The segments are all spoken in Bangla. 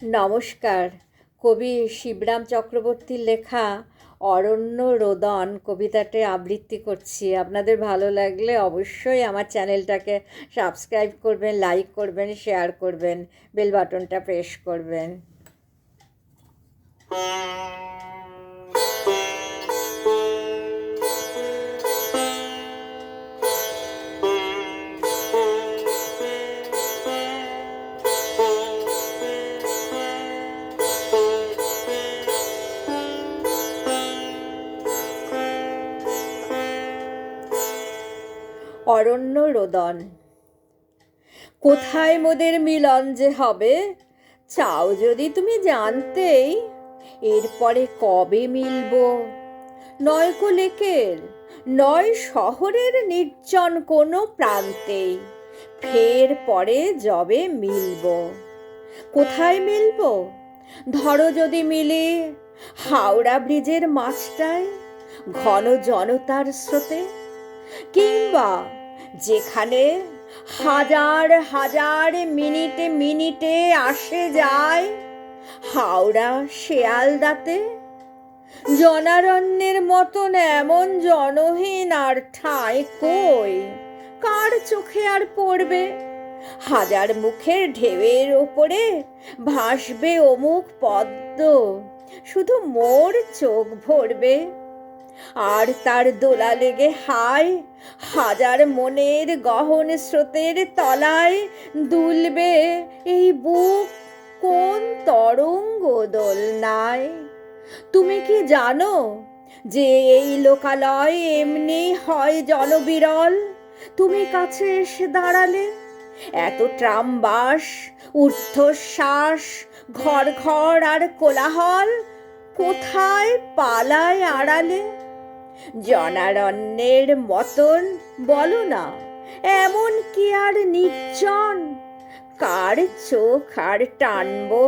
নমস্কার। কবি শিবরাম চক্রবর্তীর লেখা অরণ্য রোদন কবিতাটি আবৃত্তি করছি। আপনাদের ভালো লাগলে অবশ্যই আমার চ্যানেলটাকে সাবস্ক্রাইব করবেন, লাইক করবেন, শেয়ার করবেন, বেল বাটনটা প্রেস করবেন। অরণ্য রোদন। কোথায় মোদের মিলন যে হবে, চাও যদি তুমি জানতেই, এরপরে কবে মিলব। নয়কো লেকের, নয় শহরের নির্জন কোনো প্রান্তেই, ফের পরে যবে মিলব। কোথায় মিলব? ধরো যদি মিলি হাওড়া ব্রিজের মাঝটায় ঘন জনতার স্রোতে, কিংবা যেখানে হাজার হাজার মিনিটে মিনিটে আসে যায় হাওড়া শেয়ালদাতে। জনারণ্যের মতন এমন জনহীন আর ঠাঁই কই, কার চোখে আর পড়বে? হাজার মুখের ঢেউয়ের ওপরে ভাসবে অমুক পদ্ম, শুধু মোর চোখ ভরবে। আর তার দোলা লেগে হায় হাজার মনের গহন স্রোতের তলায় দুলবে এই বুক কোন তরঙ্গ দোলনায়। তুমি কি জানো যে এই লোকালয় এমনি হয় জনবিরল? তুমি কাছে এসে দাঁড়ালে এত ট্রামবাস, ঊর্ধ্বশ্বাস, ঘর ঘর আর কোলাহল কোথায় পালায় আড়ালে? জনারণ্যের মতন বলো না, এমন কি আর নির্জন? কার চোখ আর টানবো?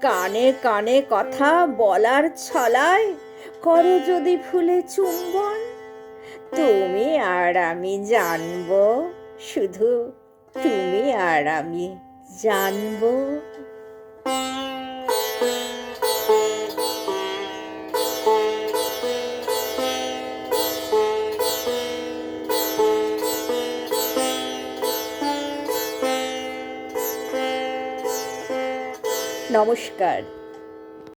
কানে কানে কথা বলার ছলায় করো যদি ফুলে চুম্বন। তুমি আর আমি জানবো, শুধু তুমি আর আমি জানবো। নমস্কার।